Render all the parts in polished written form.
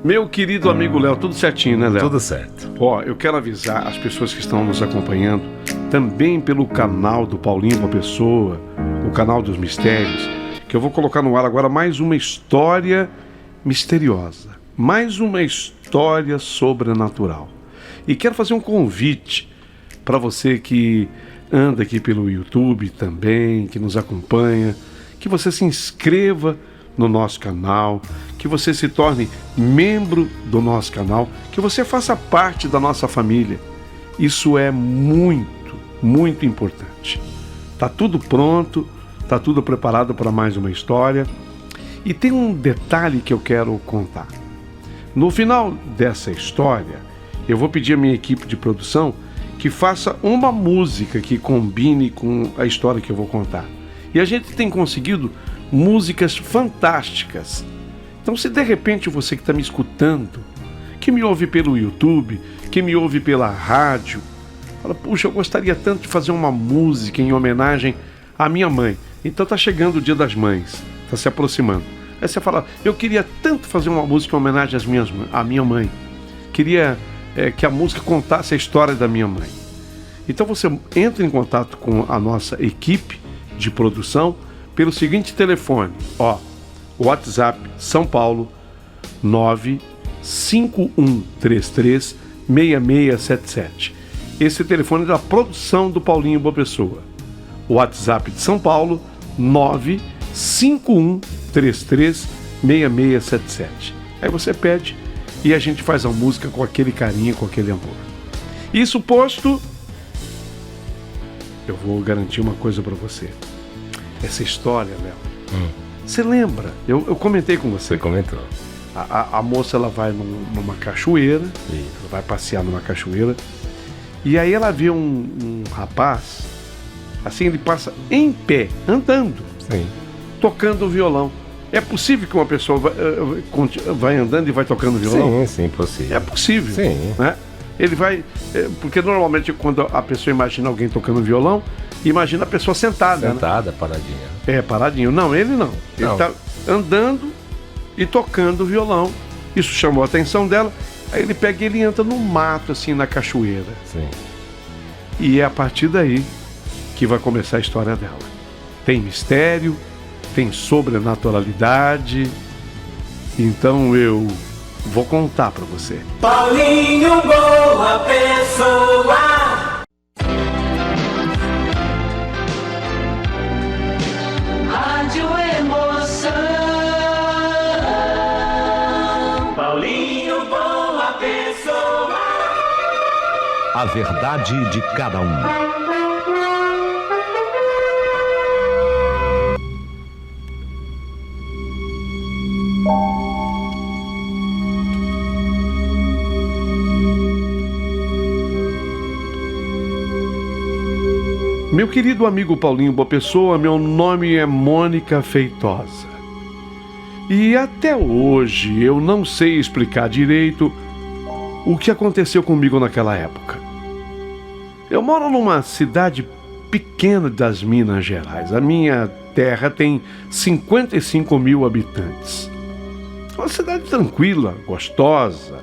Meu querido amigo Léo, tudo certinho, né, Léo? Tudo certo. Ó, eu quero avisar as pessoas que estão nos acompanhando, também pelo canal do Paulinho Boa Pessoa, o canal dos mistérios, que eu vou colocar no ar agora mais uma história misteriosa, mais uma história sobrenatural. E quero fazer um convite para você que anda aqui pelo YouTube também, que nos acompanha, que você se inscreva no nosso canal, que você se torne membro do nosso canal, que você faça parte da nossa família. Isso é muito, muito importante. Tá tudo pronto, tá tudo preparado para mais uma história. E tem um detalhe que eu quero contar. No final dessa história, eu vou pedir à minha equipe de produção que faça uma música que combine com a história que eu vou contar. E a gente tem conseguido músicas fantásticas. Então, se de repente você que está me escutando, que me ouve pelo YouTube, que me ouve pela rádio, fala, puxa, eu gostaria tanto de fazer uma música em homenagem à minha mãe. Então tá chegando o Dia das Mães, tá se aproximando. Aí você fala, eu queria tanto fazer uma música em homenagem à minha mãe. Queria que a música contasse a história da minha mãe. Então você entra em contato com a nossa equipe de produção pelo seguinte telefone, ó, WhatsApp São Paulo 951336677. Esse telefone é da produção do Paulinho Boa Pessoa. WhatsApp de São Paulo 951336677. Aí você pede e a gente faz a música com aquele carinho, com aquele amor. Isso posto, eu vou garantir uma coisa para você. Essa história, Léo, você lembra? Eu comentei com você. Você comentou. A moça, ela vai numa cachoeira, ela vai passear numa cachoeira, e aí ela vê um rapaz, assim, ele passa em pé, andando, Sim. tocando violão. É possível que uma pessoa vai andando e vai tocando violão? Sim, possível. É possível. Sim. Né? Ele vai... porque normalmente quando a pessoa imagina alguém tocando violão, imagina a pessoa sentada. Sentada, né? paradinha. Paradinho. Não, ele não. Ele está andando e tocando violão. Isso chamou a atenção dela. Aí ele pega e ele entra no mato, assim, na cachoeira. Sim. E é a partir daí que vai começar a história dela. Tem mistério, tem sobrenaturalidade. Então eu vou contar pra você. Paulinho Boa Pessoa. Rádio Emoção. Paulinho Boa Pessoa. A verdade de cada um. Meu querido amigo Paulinho Boa Pessoa, meu nome é Mônica Feitosa. E até hoje eu não sei explicar direito o que aconteceu comigo naquela época. Eu moro numa cidade pequena das Minas Gerais. A minha terra tem 55 mil habitantes. Uma cidade tranquila, gostosa,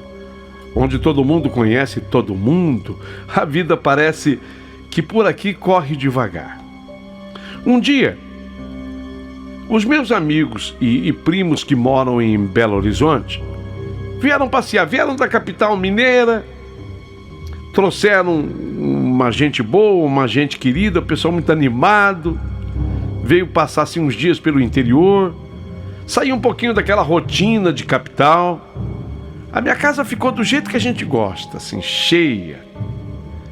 onde todo mundo conhece todo mundo. A vida parece que por aqui corre devagar. Um dia, os meus amigos e primos que moram em Belo Horizonte vieram passear, vieram da capital mineira, trouxeram uma gente boa, uma gente querida, o pessoal muito animado, veio passar assim, uns dias pelo interior, sair um pouquinho daquela rotina de capital. A minha casa ficou do jeito que a gente gosta, assim, cheia.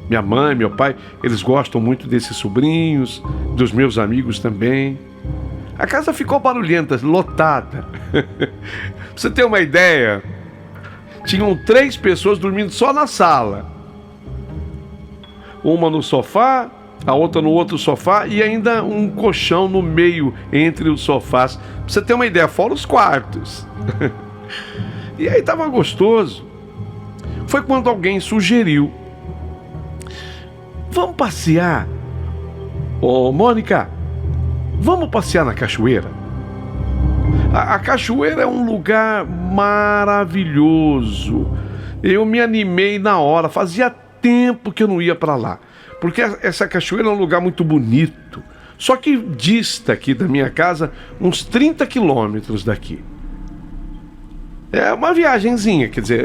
Minha mãe, meu pai, eles gostam muito desses sobrinhos, dos meus amigos também. A casa ficou barulhenta, lotada. Pra você ter uma ideia, tinham 3 pessoas dormindo só na sala. Uma no sofá, a outra no outro sofá e ainda um colchão no meio entre os sofás. Pra você ter uma ideia, fora os quartos. E aí tava gostoso. Foi quando alguém sugeriu: vamos passear. Ô, Mônica, vamos passear na cachoeira? A cachoeira é um lugar maravilhoso. Eu me animei na hora, fazia tempo que eu não ia para lá, porque essa cachoeira é um lugar muito bonito, só que dista aqui da minha casa uns 30 quilômetros daqui. É uma viagenzinha, quer dizer,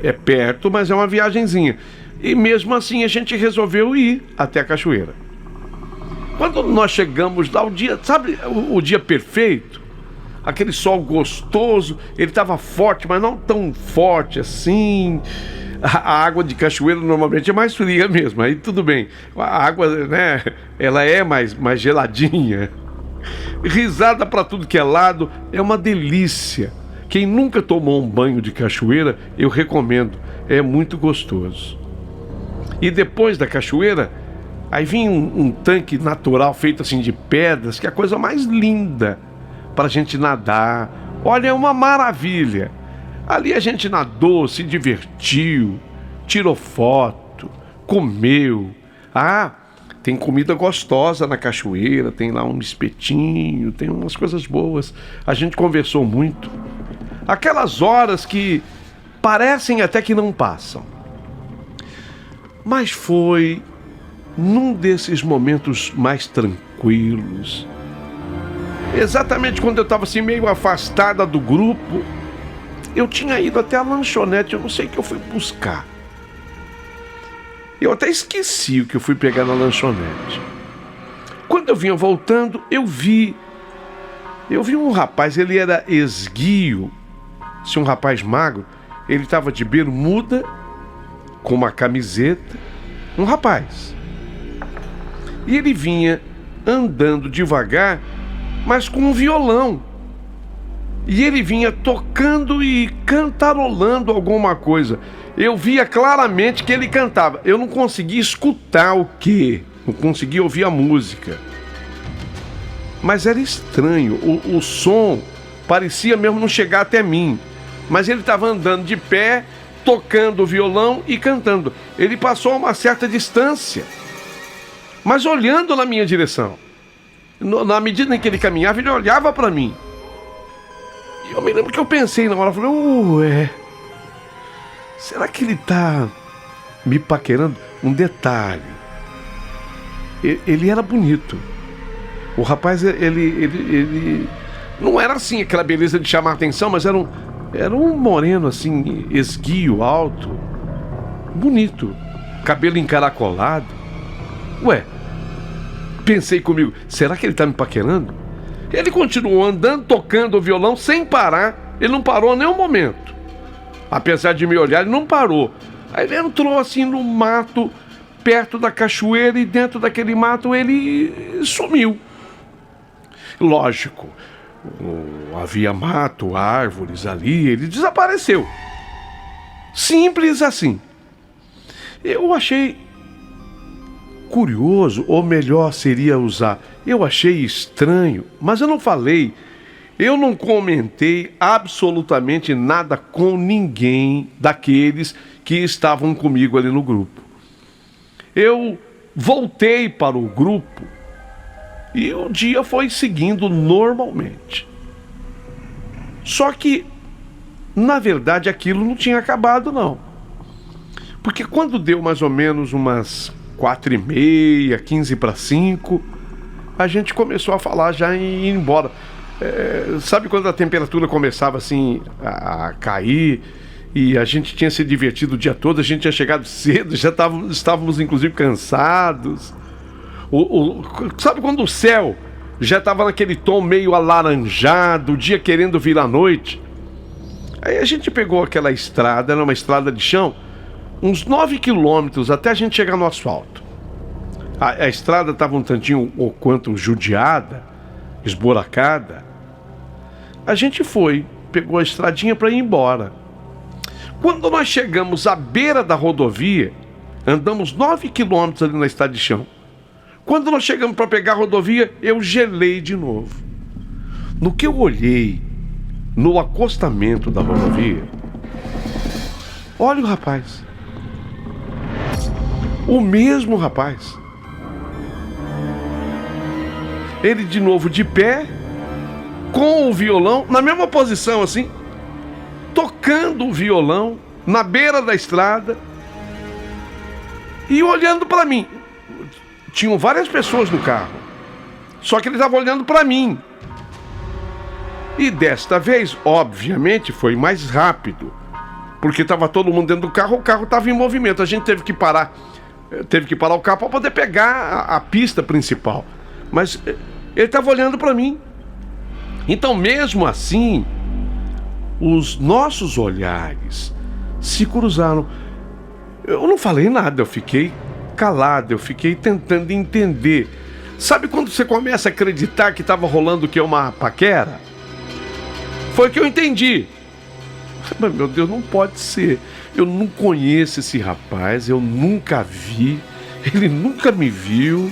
é perto, mas é uma viagenzinha. E mesmo assim a gente resolveu ir até a cachoeira. Quando nós chegamos lá, o dia, sabe, o dia perfeito? Aquele sol gostoso, ele estava forte, mas não tão forte assim. A água de cachoeira normalmente é mais fria mesmo, aí tudo bem. A água, né, ela é mais geladinha. Risada para tudo que é lado, é uma delícia. Quem nunca tomou um banho de cachoeira, eu recomendo, é muito gostoso. E depois da cachoeira, aí vinha um tanque natural feito assim de pedras, que é a coisa mais linda para a gente nadar. Olha, é uma maravilha. Ali a gente nadou, se divertiu, tirou foto, comeu. Ah, tem comida gostosa na cachoeira, tem lá um espetinho, tem umas coisas boas. A gente conversou muito. Aquelas horas que parecem até que não passam. Mas foi num desses momentos mais tranquilos, exatamente quando eu estava assim meio afastada do grupo, eu tinha ido até a lanchonete, eu não sei o que eu fui buscar. Eu até esqueci o que eu fui pegar na lanchonete. Quando eu vinha voltando, eu vi um rapaz, ele era esguio, assim, um rapaz magro, ele estava de bermuda, com uma camiseta, um rapaz. E ele vinha andando devagar, mas com um violão. E ele vinha tocando e cantarolando alguma coisa. Eu via claramente que ele cantava. Eu não conseguia escutar o quê? Não conseguia ouvir a música. Mas era estranho. O som parecia mesmo não chegar até mim. Mas ele estava andando de pé, tocando o violão e cantando. Ele passou a uma certa distância, mas olhando na minha direção. Na medida em que ele caminhava, ele olhava para mim. E eu me lembro que eu pensei na hora, eu falei, ué, será que ele tá me paquerando? Um detalhe, ele era bonito. O rapaz, ele não era assim aquela beleza de chamar a atenção, mas era um moreno assim, esguio, alto, bonito, cabelo encaracolado. Ué, pensei comigo, será que ele tá me paquerando? Ele continuou andando, tocando o violão sem parar. Ele não parou nem um momento. Apesar de me olhar, ele não parou. Aí ele entrou assim no mato, perto da cachoeira, e dentro daquele mato ele sumiu. Lógico, havia mato, árvores ali, ele desapareceu. Simples assim. Eu achei curioso, ou melhor seria usar, eu achei estranho, mas eu não falei, eu não comentei absolutamente nada com ninguém daqueles que estavam comigo ali no grupo. Eu voltei para o grupo e o dia foi seguindo normalmente. Só que, na verdade, aquilo não tinha acabado, não. Porque quando deu mais ou menos umas 4h30, 4:45, a gente começou a falar já em ir embora. Sabe quando a temperatura começava assim a cair e a gente tinha se divertido o dia todo, a gente tinha chegado cedo, já estávamos inclusive cansados. Sabe quando o céu já estava naquele tom meio alaranjado, o dia querendo vir à noite? Aí a gente pegou aquela estrada, era uma estrada de chão, uns 9 quilômetros até a gente chegar no asfalto. A estrada estava um tantinho ou quanto judiada, esburacada. A gente pegou a estradinha para ir embora. Quando nós chegamos à beira da rodovia, andamos 9 quilômetros ali na estrada de chão. Quando nós chegamos para pegar a rodovia, eu gelei de novo. No que eu olhei no acostamento da rodovia, olha o rapaz. O mesmo rapaz. Ele de novo de pé, com o violão, na mesma posição assim, tocando o violão, na beira da estrada, e olhando para mim. Tinham várias pessoas no carro, só que ele estava olhando para mim. E desta vez, obviamente, foi mais rápido, porque estava todo mundo dentro do carro, o carro estava em movimento. A gente teve que parar o carro para poder pegar a pista principal. Mas ele estava olhando para mim. Então, mesmo assim, os nossos olhares se cruzaram. Eu não falei nada, eu fiquei calado, eu fiquei tentando entender. Sabe quando você começa a acreditar que estava rolando o que é uma paquera? Foi que eu entendi. Mas, meu Deus, não pode ser. Eu não conheço esse rapaz, eu nunca vi, ele nunca me viu.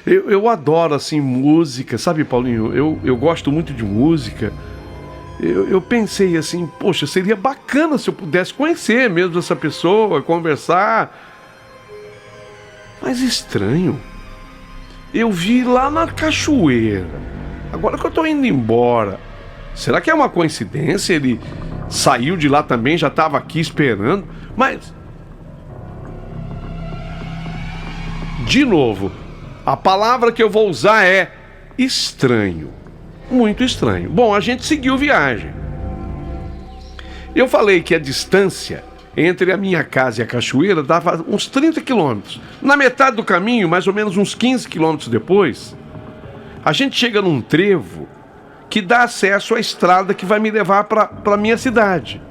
Eu adoro, assim, música, sabe, Paulinho? Eu gosto muito de música. Eu pensei assim, poxa, seria bacana se eu pudesse conhecer mesmo essa pessoa, conversar. Mas estranho. Eu vi lá na cachoeira. Agora que eu tô indo embora, será que é uma coincidência? Ele saiu de lá também, já estava aqui esperando. Mas, de novo, a palavra que eu vou usar é estranho. Muito estranho. Bom, a gente seguiu viagem. Eu falei que a distância entre a minha casa e a cachoeira dava uns 30 quilômetros. Na metade do caminho, mais ou menos uns 15 quilômetros depois, a gente chega num trevo que dá acesso à estrada que vai me levar para a minha cidade.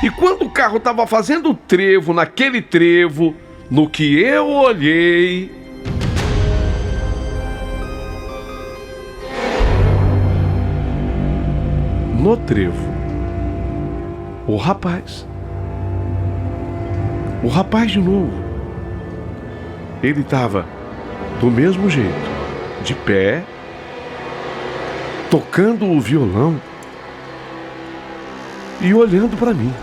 E quando o carro estava fazendo o trevo, naquele trevo, no que eu olhei, no trevo, o rapaz de novo, ele estava do mesmo jeito, de pé, tocando o violão e olhando para mim.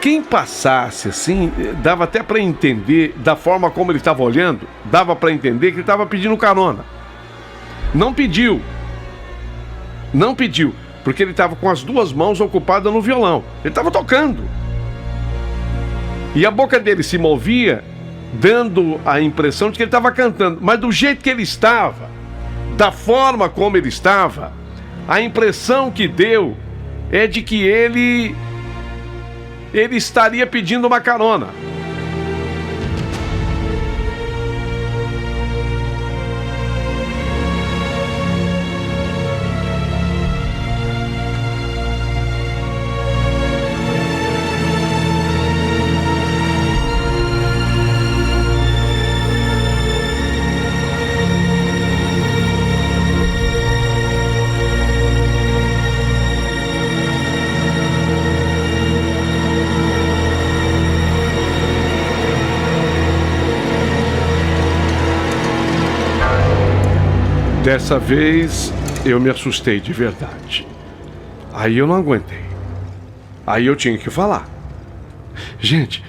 Quem passasse assim, dava até para entender, da forma como ele estava olhando, dava para entender que ele estava pedindo carona. Não pediu, porque ele estava com as duas mãos ocupadas no violão. Ele estava tocando. E a boca dele se movia, dando a impressão de que ele estava cantando. Mas do jeito que ele estava, da forma como ele estava, a impressão que deu é de que ele estaria pedindo uma carona. Dessa vez eu me assustei de verdade. Aí eu não aguentei. Aí eu tinha que falar. Gente,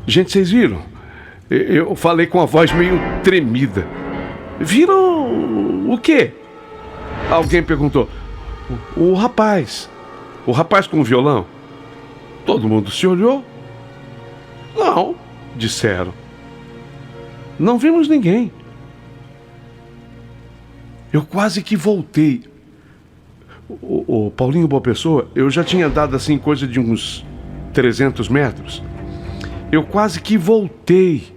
vocês viram? Eu falei com a voz meio tremida. Viram o quê? Alguém perguntou. O rapaz com o violão. Todo mundo se olhou. Não, disseram. Não vimos ninguém. Eu quase que voltei. O Paulinho Boa Pessoa, eu já tinha dado assim coisa de uns 300 metros. Eu quase que voltei.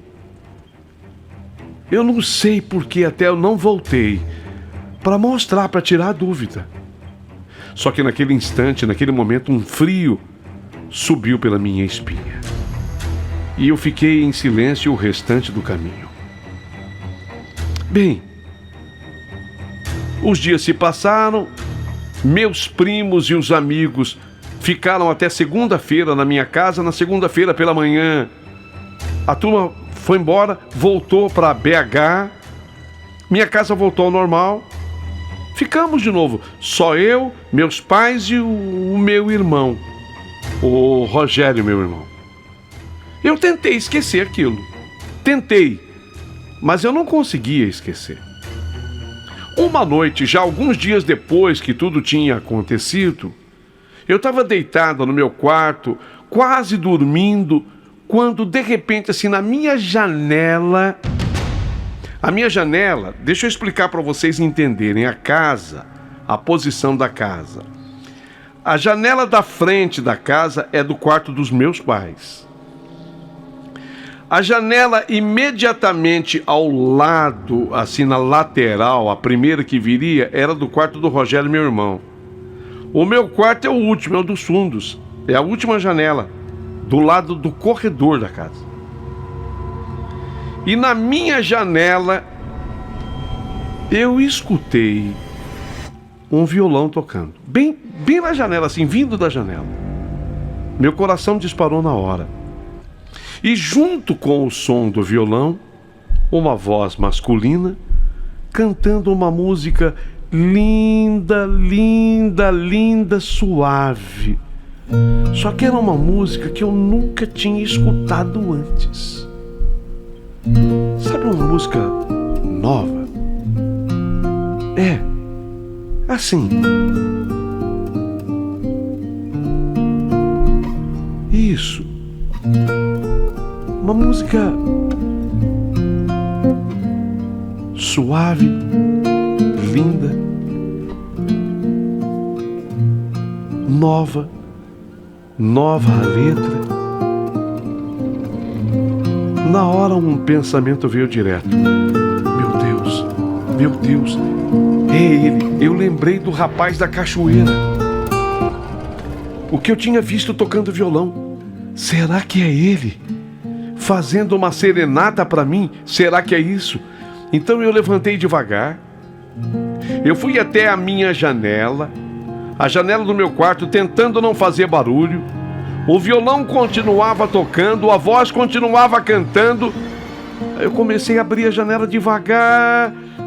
Eu não sei por que até eu não voltei. Para mostrar, para tirar a dúvida. Só que naquele instante, naquele momento, um frio subiu pela minha espinha. E eu fiquei em silêncio o restante do caminho. Bem, os dias se passaram, meus primos e os amigos ficaram até segunda-feira na minha casa. Na segunda-feira pela manhã, a turma foi embora, voltou para BH, minha casa voltou ao normal. Ficamos de novo, só eu, meus pais e o meu irmão, o Rogério, meu irmão. Eu tentei esquecer aquilo, tentei, mas eu não conseguia esquecer. Uma noite, já alguns dias depois que tudo tinha acontecido, eu estava deitado no meu quarto, quase dormindo, quando de repente, assim, na minha janela... A minha janela, deixa eu explicar para vocês entenderem, a casa, a posição da casa. A janela da frente da casa é do quarto dos meus pais. A janela imediatamente ao lado, assim na lateral, a primeira que viria, era do quarto do Rogério, meu irmão. O meu quarto é o último, é o dos fundos. É a última janela, do lado do corredor da casa. E na minha janela, eu escutei um violão tocando. Bem na janela, assim, vindo da janela. Meu coração disparou na hora. E junto com o som do violão, uma voz masculina cantando uma música linda, linda, linda, suave. Só que era uma música que eu nunca tinha escutado antes. Sabe, uma música nova? É, assim. Isso. Uma música suave, linda, nova a letra. Na hora um pensamento veio direto. Meu Deus, é ele. Eu lembrei do rapaz da cachoeira. O que eu tinha visto tocando violão. Será que é ele? Fazendo uma serenata para mim? Será que é isso? Então eu levantei devagar. Eu fui até a minha janela, a janela do meu quarto, tentando não fazer barulho. O violão continuava tocando, a voz continuava cantando. Eu comecei a abrir a janela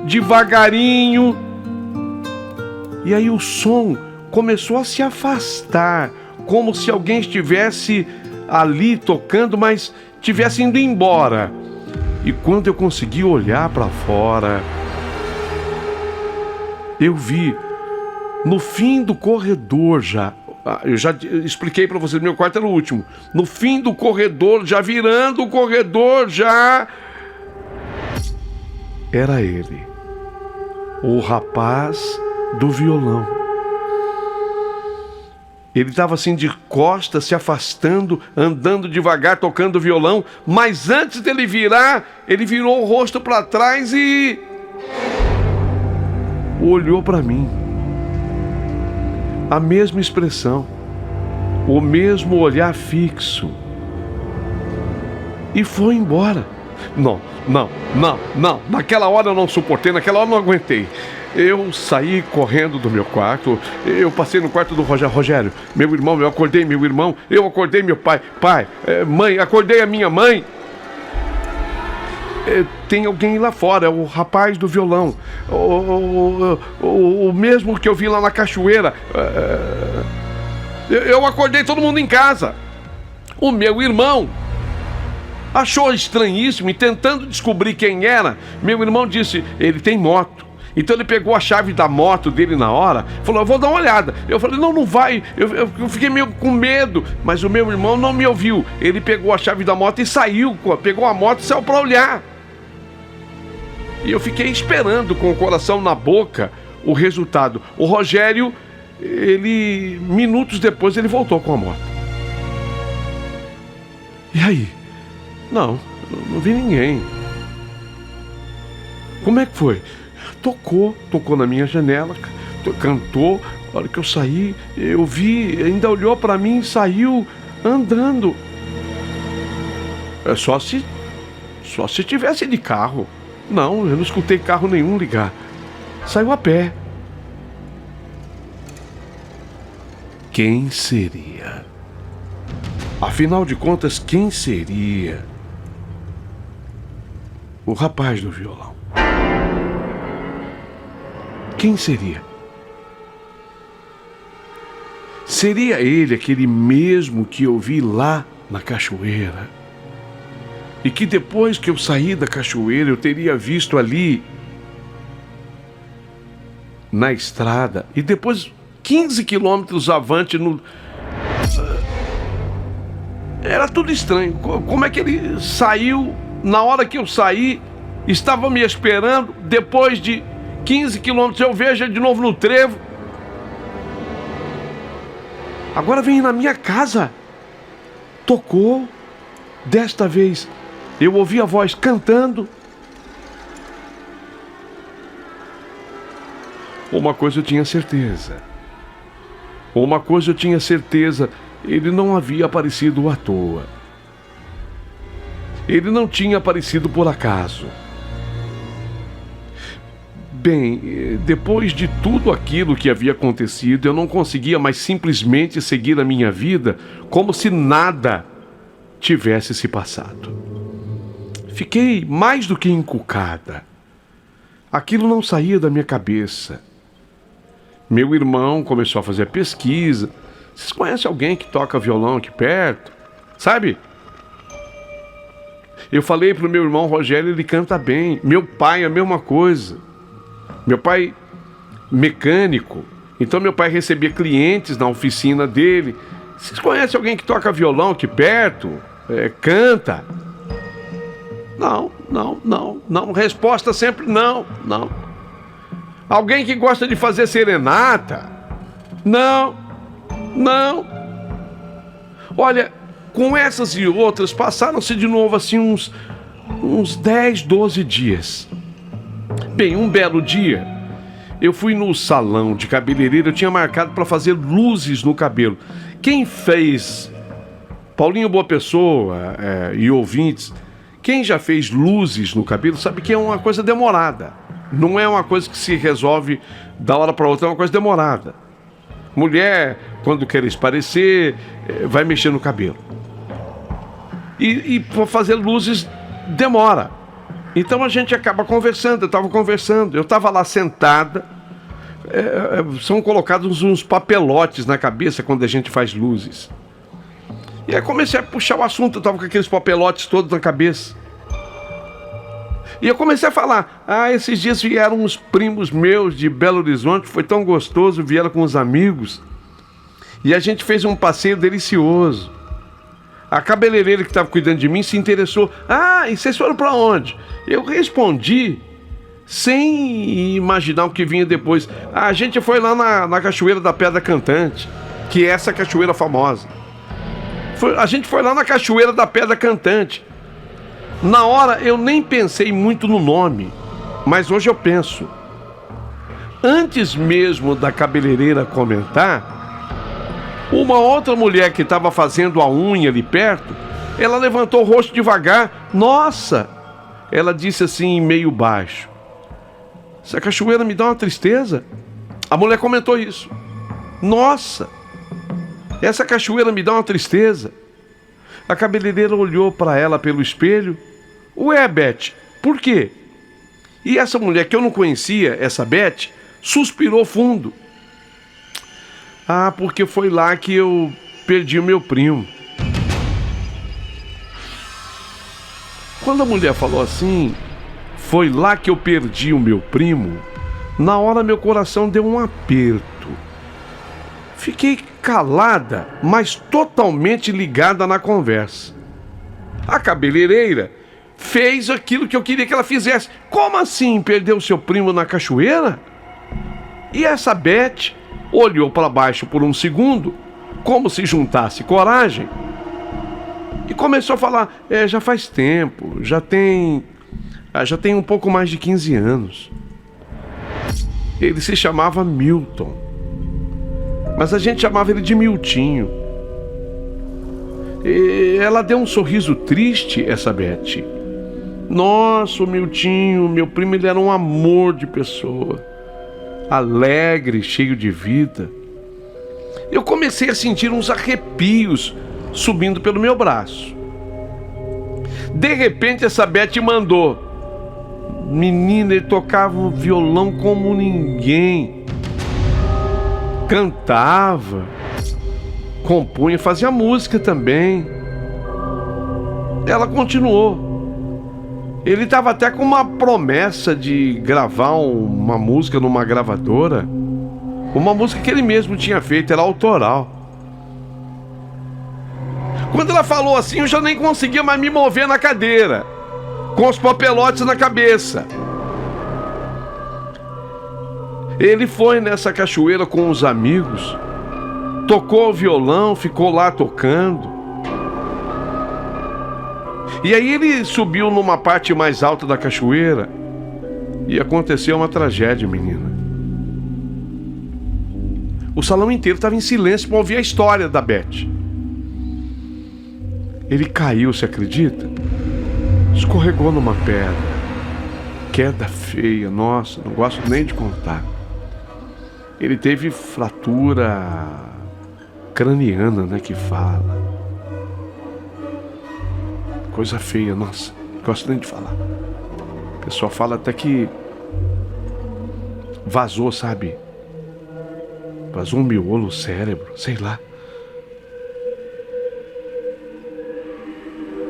devagarinho. E aí o som começou a se afastar, como se alguém estivesse ali tocando, mas estivesse indo embora. E quando eu consegui olhar para fora, eu vi no fim do corredor já. Eu já expliquei para vocês, meu quarto era o último. No fim do corredor, já virando o corredor, já... Era ele, o rapaz do violão. Ele estava assim de costas, se afastando, andando devagar, tocando violão. Mas antes dele virar, ele virou o rosto para trás e... olhou para mim. A mesma expressão, o mesmo olhar fixo. E foi embora. Não. Naquela hora eu não suportei, naquela hora eu não aguentei. Eu saí correndo do meu quarto. Eu passei no quarto do Rogério. Rogério, meu irmão, eu acordei meu irmão. Eu acordei meu pai. Mãe, acordei a minha mãe. Tem alguém lá fora, é o rapaz do violão. O mesmo que eu vi lá na cachoeira. Eu acordei todo mundo em casa. O meu irmão achou estranhíssimo e tentando descobrir quem era, meu irmão disse, ele tem moto. Então ele pegou a chave da moto dele na hora, falou, eu vou dar uma olhada. Eu falei, não vai. Eu fiquei meio com medo, mas o meu irmão não me ouviu. Ele pegou a chave da moto e saiu, pegou a moto e saiu para olhar. E eu fiquei esperando com o coração na boca o resultado. O Rogério, minutos depois, ele voltou com a moto. E aí? Não vi ninguém. Como é que foi? Tocou na minha janela, cantou. A hora que eu saí, eu vi, ainda olhou pra mim e saiu andando. É só se tivesse de carro. Não, eu não escutei carro nenhum ligar. Saiu a pé. Quem seria? Afinal de contas, quem seria o rapaz do violão? Quem seria? Seria ele aquele mesmo que eu vi lá na cachoeira? e que depois que eu saí da cachoeira eu teria visto ali na estrada, e depois 15 quilômetros avante era tudo estranho. Como é que ele saiu na hora que eu saí, estava me esperando, depois de 15 quilômetros eu vejo ele de novo no trevo. Agora vem na minha casa. Tocou. Desta vez eu ouvi a voz cantando. Uma coisa eu tinha certeza. Ele não havia aparecido à toa. Ele não tinha aparecido por acaso. Bem, depois de tudo aquilo que havia acontecido, eu não conseguia mais simplesmente seguir a minha vida como se nada tivesse se passado. Fiquei mais do que encucada. Aquilo não saía da minha cabeça. Meu irmão começou a fazer pesquisa. Vocês conhecem alguém que toca violão aqui perto? Sabe? Eu falei pro meu irmão Rogério, ele canta bem. Meu pai, a mesma coisa. Meu pai, mecânico. Então meu pai recebia clientes na oficina dele. Vocês conhecem alguém que toca violão aqui perto? Canta? Não. Resposta sempre não. Alguém que gosta de fazer serenata? Não. Olha, com essas e outras, passaram-se de novo assim uns 10, 12 dias. Bem, um belo dia, eu fui no salão de cabeleireiro, eu tinha marcado para fazer luzes no cabelo. Quem fez, Paulinho Boa Pessoa e ouvintes, quem já fez luzes no cabelo sabe que é uma coisa demorada. Não é uma coisa que se resolve da hora para outra, é uma coisa demorada. Mulher, quando quer esparecer, vai mexer no cabelo. E para fazer luzes demora. Então a gente acaba conversando. Eu estava lá sentada. São colocados uns papelotes na cabeça quando a gente faz luzes. E aí comecei a puxar o assunto. Eu estava com aqueles papelotes todos na cabeça. E eu comecei a falar: esses dias vieram uns primos meus de Belo Horizonte, foi tão gostoso, vieram com os amigos. E a gente fez um passeio delicioso. A cabeleireira que estava cuidando de mim se interessou. E vocês foram para onde? Eu respondi, sem imaginar o que vinha depois. A gente foi lá na Cachoeira da Pedra Cantante, que é essa cachoeira famosa. A gente foi lá na Cachoeira da Pedra Cantante. Na hora eu nem pensei muito no nome, mas hoje eu penso. Antes mesmo da cabeleireira comentar, uma outra mulher que estava fazendo a unha ali perto, ela levantou o rosto devagar. Nossa! Ela disse assim, meio baixo: essa cachoeira me dá uma tristeza. A mulher comentou isso. Nossa! Essa cachoeira me dá uma tristeza. A cabeleireira olhou para ela pelo espelho. Ué, Beth, por quê? E essa mulher que eu não conhecia, essa Beth, suspirou fundo. Porque foi lá que eu perdi o meu primo. Quando a mulher falou assim, foi lá que eu perdi o meu primo, na hora meu coração deu um aperto. Fiquei calada, mas totalmente ligada na conversa. A cabeleireira fez aquilo que eu queria que ela fizesse. Como assim perdeu seu primo na cachoeira? E essa Beth olhou para baixo por um segundo, como se juntasse coragem, e começou a falar: já faz tempo, já tem um pouco mais de 15 anos. Ele se chamava Milton, mas a gente chamava ele de Miltinho. E ela deu um sorriso triste, essa Beth. Nossa, o Miltinho, meu primo, ele era um amor de pessoa, alegre, cheio de vida. Eu comecei a sentir uns arrepios subindo pelo meu braço. De repente essa Beth mandou: menina, ele tocava o violão como ninguém, cantava, compunha, fazia música também. Ela continuou: Ele estava até com uma promessa de gravar uma música numa gravadora. Uma música que ele mesmo tinha feito, era autoral. Quando ela falou assim, eu já nem conseguia mais me mover na cadeira, com os papelotes na cabeça. Ele foi nessa cachoeira com os amigos, tocou o violão, ficou lá tocando. E aí ele subiu numa parte mais alta da cachoeira e aconteceu uma tragédia, menina. O salão inteiro estava em silêncio para ouvir a história da Beth. Ele caiu, você acredita? Escorregou numa pedra. Queda feia, nossa, não gosto nem de contar. Ele teve fratura craniana, né, que fala. Coisa feia, nossa, não gosto nem de falar. O pessoal fala até que vazou, sabe? Vazou um miolo no cérebro, sei lá.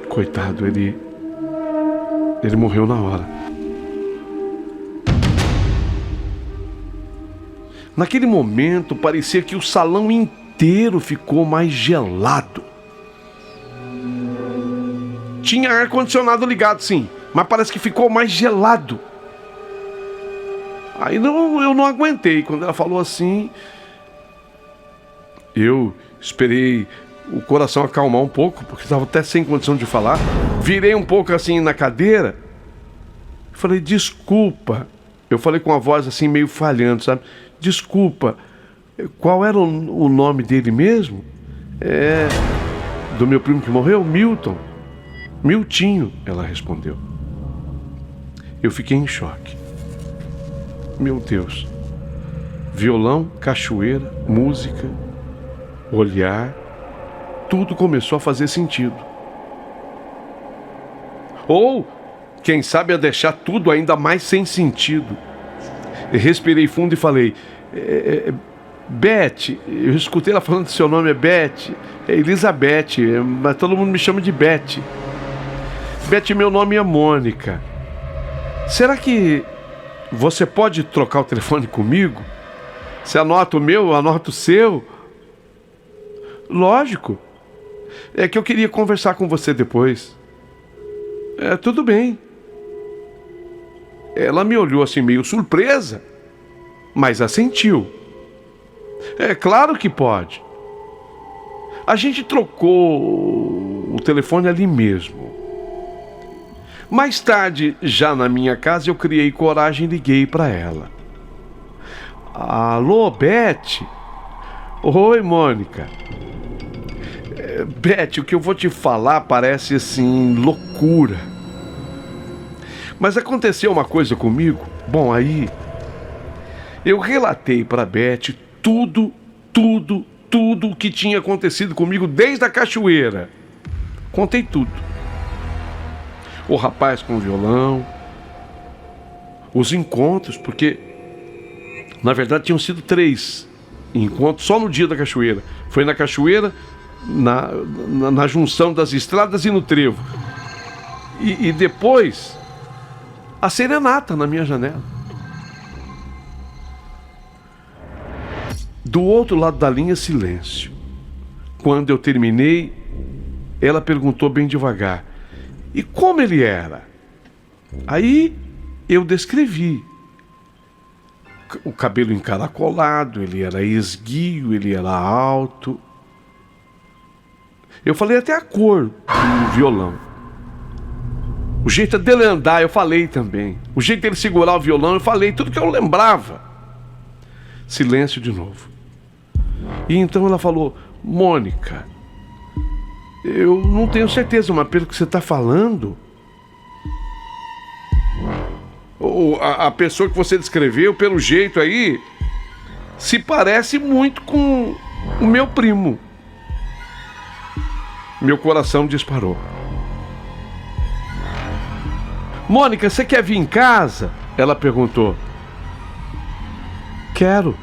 Coitado, ele morreu na hora. Naquele momento, parecia que o salão inteiro ficou mais gelado. Tinha ar-condicionado ligado, sim, mas parece que ficou mais gelado. Aí eu não aguentei. Quando ela falou assim, eu esperei o coração acalmar um pouco, porque estava até sem condição de falar. Virei um pouco assim na cadeira. Falei, desculpa. Eu falei com a voz assim meio falhando, sabe? Desculpa. Qual era o nome dele mesmo? Do meu primo que morreu? Milton. Miltinho, ela respondeu. Eu fiquei em choque. Meu Deus. Violão, cachoeira, música, olhar, tudo começou a fazer sentido. Ou, quem sabe, a deixar tudo ainda mais sem sentido. Eu respirei fundo e falei, Beth, eu escutei ela falando que seu nome é Beth, é Elizabeth, mas todo mundo me chama de Beth. Beth, meu nome é Mônica. Será que você pode trocar o telefone comigo? Você anota o meu, eu anoto o seu? Lógico. É que eu queria conversar com você depois. Tudo bem. Ela me olhou assim meio surpresa, mas assentiu. É claro que pode. A gente trocou o telefone ali mesmo. Mais tarde, já na minha casa, eu criei coragem e liguei para ela. Alô, Beth? Oi, Mônica. Beth, o que eu vou te falar parece assim, loucura. Mas aconteceu uma coisa comigo. Bom, aí eu relatei para Beth tudo o que tinha acontecido comigo desde a cachoeira. Contei tudo. O rapaz com o violão, os encontros, porque na verdade tinham sido 3 encontros só no dia da cachoeira. Foi na cachoeira, na junção das estradas e no trevo. E depois a serenata na minha janela. Do outro lado da linha, silêncio. Quando eu terminei, ela perguntou bem devagar, e como ele era? Aí eu descrevi. O cabelo encaracolado, ele era esguio, ele era alto. Eu falei até a cor do violão. O jeito dele andar, eu falei também. O jeito dele segurar o violão, eu falei. Tudo que eu lembrava. Silêncio de novo. E então ela falou, Mônica, eu não tenho certeza, mas pelo que você está falando, a pessoa que você descreveu, pelo jeito aí, se parece muito com o meu primo. Meu coração disparou. Mônica, você quer vir em casa? Ela perguntou. Quero.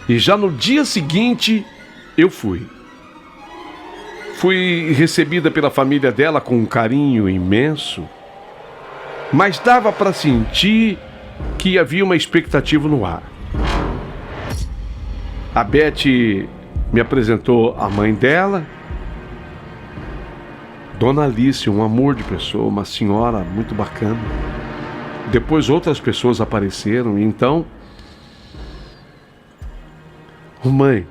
E já no dia seguinte, eu fui. Fui recebida pela família dela com um carinho imenso, mas dava para sentir que havia uma expectativa no ar. A Beth me apresentou a mãe dela, Dona Alice, um amor de pessoa, uma senhora muito bacana. Depois outras pessoas apareceram, e então... Mãe,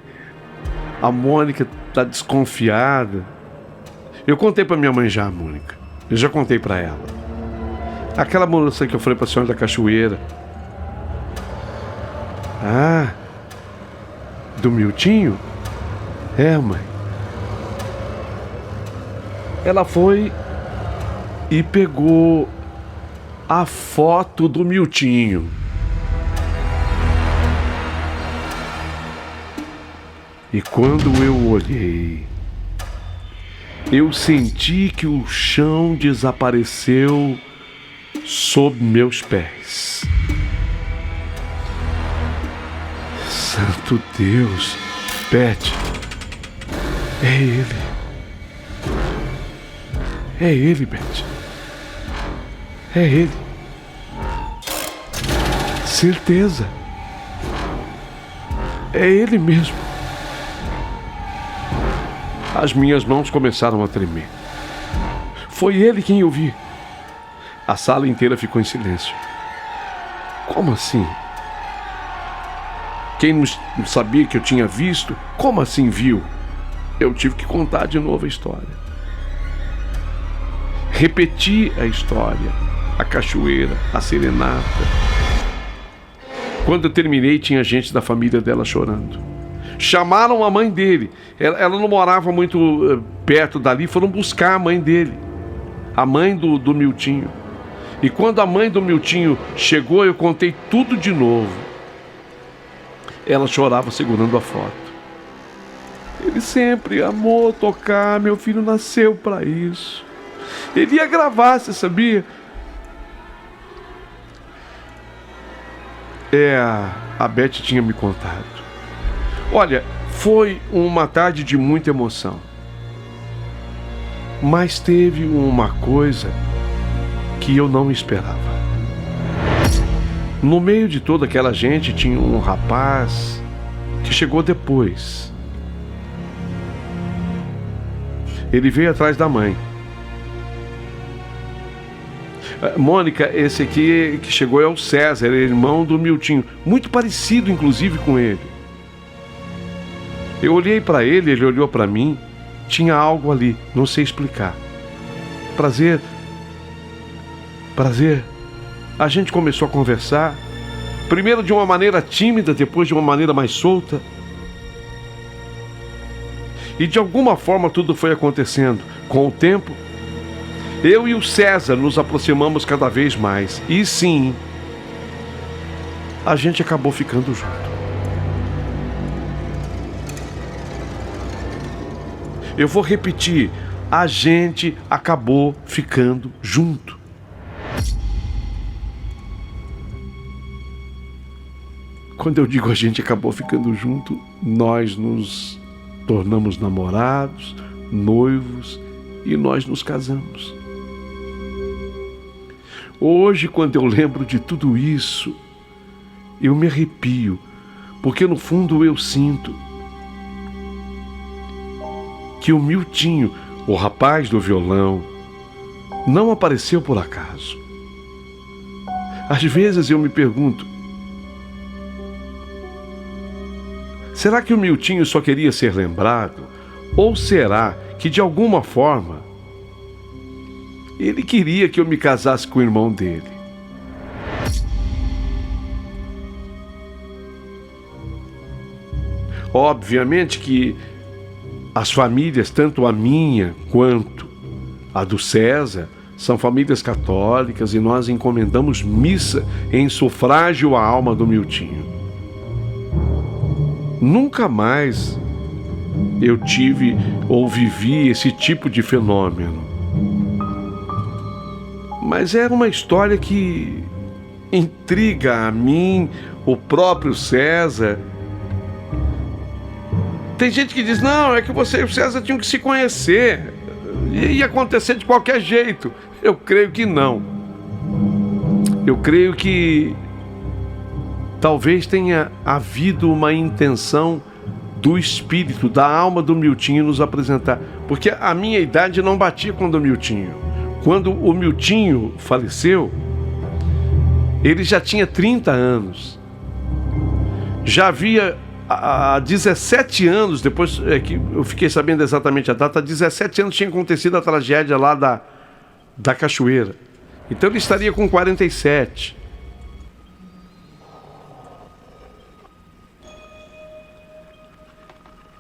a Mônica está desconfiada. Eu contei para minha mãe já, Mônica. Eu já contei para ela. Aquela moça que eu falei para a senhora da cachoeira. Ah, do Miltinho? É, mãe. Ela foi e pegou a foto do Miltinho. E quando eu olhei, eu senti que o chão desapareceu sob meus pés. Santo Deus, Beth, é ele. É ele, Beth. É ele. Certeza. É ele mesmo. As minhas mãos começaram a tremer. Foi ele quem eu vi. A sala inteira ficou em silêncio. Como assim? Quem não sabia que eu tinha visto, como assim viu? Eu tive que contar de novo a história. Repeti a história, a cachoeira, a serenata. Quando eu terminei, tinha gente da família dela chorando. Chamaram a mãe dele. Ela não morava muito perto dali, foram buscar a mãe dele, a mãe do Miltinho. E quando a mãe do Miltinho chegou, eu contei tudo de novo. Ela chorava segurando a foto. Ele sempre amou tocar, meu filho nasceu para isso. Ele ia gravar, você sabia? A Beth tinha me contado. Olha, foi uma tarde de muita emoção. Mas teve uma coisa que eu não esperava. No meio de toda aquela gente tinha um rapaz que chegou depois. Ele veio atrás da mãe. Mônica, esse aqui que chegou é o César, ele é irmão do Miltinho, muito parecido inclusive com ele. Eu olhei para ele, ele olhou para mim, tinha algo ali, não sei explicar. Prazer. A gente começou a conversar, primeiro de uma maneira tímida, depois de uma maneira mais solta. E de alguma forma tudo foi acontecendo. Com o tempo, eu e o César nos aproximamos cada vez mais. E sim, a gente acabou ficando junto. Eu vou repetir, a gente acabou ficando junto. Quando eu digo a gente acabou ficando junto, nós nos tornamos namorados, noivos e nós nos casamos. Hoje, quando eu lembro de tudo isso, eu me arrepio, porque no fundo eu sinto que o Miltinho, o rapaz do violão, não apareceu por acaso. Às vezes eu me pergunto, será que o Miltinho só queria ser lembrado? Ou será que de alguma forma ele queria que eu me casasse com o irmão dele? Obviamente que as famílias, tanto a minha quanto a do César, são famílias católicas e nós encomendamos missa em sufrágio à alma do Miltinho. Nunca mais eu tive ou vivi esse tipo de fenômeno. Mas era uma história que intriga a mim, o próprio César Tem gente que diz, não, é que você e o César tinham que se conhecer. Ia acontecer de qualquer jeito. Eu creio que não. Eu creio que talvez tenha havido uma intenção do espírito, da alma do Miltinho nos apresentar. Porque a minha idade não batia com a do Miltinho. Quando o Miltinho faleceu, ele já tinha 30 anos. Já havia há 17 anos, depois é que eu fiquei sabendo exatamente a data, há 17 anos tinha acontecido a tragédia lá da Cachoeira. Então ele estaria com 47.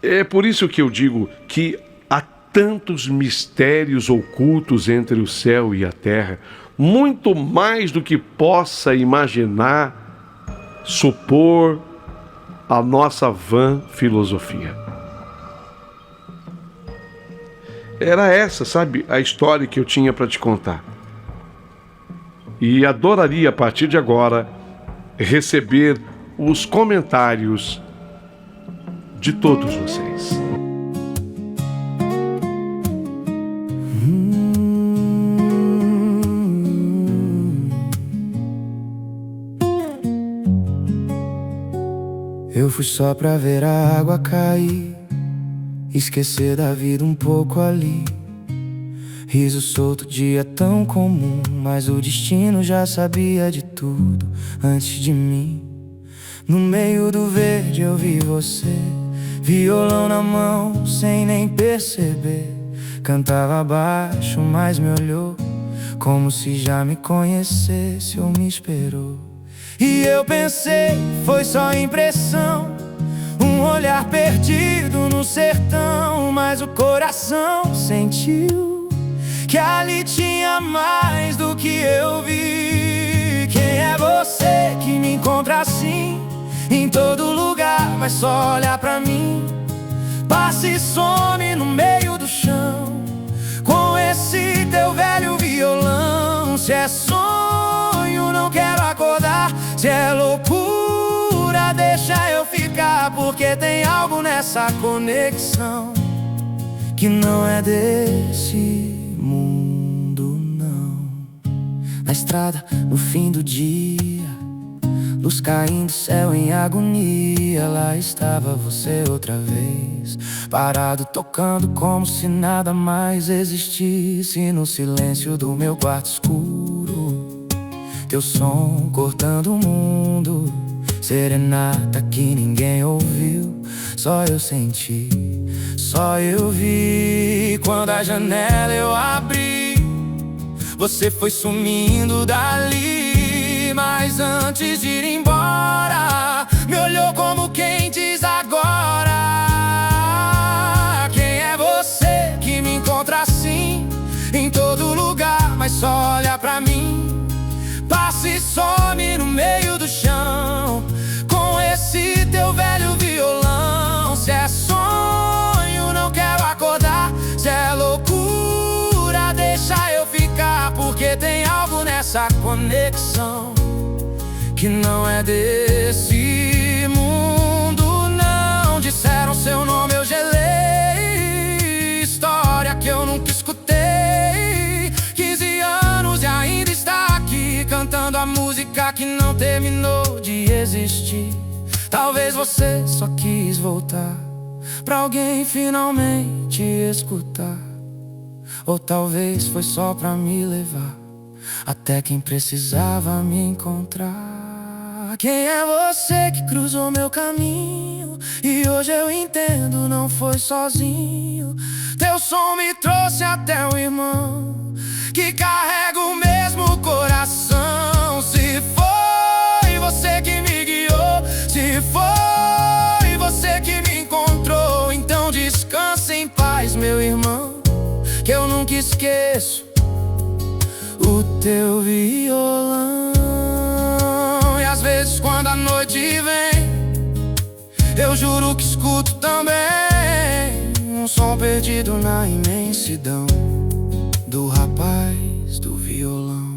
É por isso que eu digo que há tantos mistérios ocultos entre o céu e a terra, muito mais do que possa imaginar, supor a nossa vã filosofia. Era essa, sabe, a história que eu tinha para te contar. E adoraria, a partir de agora, receber os comentários de todos vocês. Eu fui só pra ver a água cair, esquecer da vida um pouco ali. Riso solto, dia tão comum, mas o destino já sabia de tudo antes de mim. No meio do verde eu vi você, violão na mão sem nem perceber. Cantava baixo, mas me olhou, como se já me conhecesse ou me esperou. E eu pensei, foi só impressão, um olhar perdido no sertão. Mas o coração sentiu que ali tinha mais do que eu vi. Quem é você que me encontra assim, em todo lugar, mas só olhar pra mim? Passa e some no meio do chão, com esse teu velho violão. Se é sonho, não quero acordar. Se é loucura, deixa eu ficar, porque tem algo nessa conexão que não é desse mundo, não. Na estrada, no fim do dia, luz caindo, céu em agonia. Lá estava você outra vez, parado, tocando como se nada mais existisse. No silêncio do meu quarto escuro, teu som cortando o mundo. Serenata que ninguém ouviu, só eu senti, só eu vi. Quando a janela eu abri, você foi sumindo dali. Mas antes de ir embora, me olhou como quem diz agora. Quem é você que me encontra assim, em todo lugar, mas só olha pra mim? Passa e some no meio do chão, com esse teu velho violão. Se é sonho, não quero acordar. Se é loucura, deixa eu ficar, porque tem algo nessa conexão que não é desse mundo, não. Disseram seu nome, eu gelei, história que eu nunca escutei. 15 anos e ainda está aqui, cantando a música que não terminou de existir. Talvez você só quis voltar pra alguém finalmente escutar, ou talvez foi só pra me levar até quem precisava me encontrar. Quem é você que cruzou meu caminho, e hoje eu entendo, não foi sozinho. Teu som me trouxe até o irmão que carrega o mesmo coração. Se foi você que me guiou, se foi você que me encontrou, então descanse em paz, meu irmão, que eu nunca esqueço o teu violão. E às vezes quando a noite vem, eu juro que escuto também um som perdido na imensidão do rapaz do violão.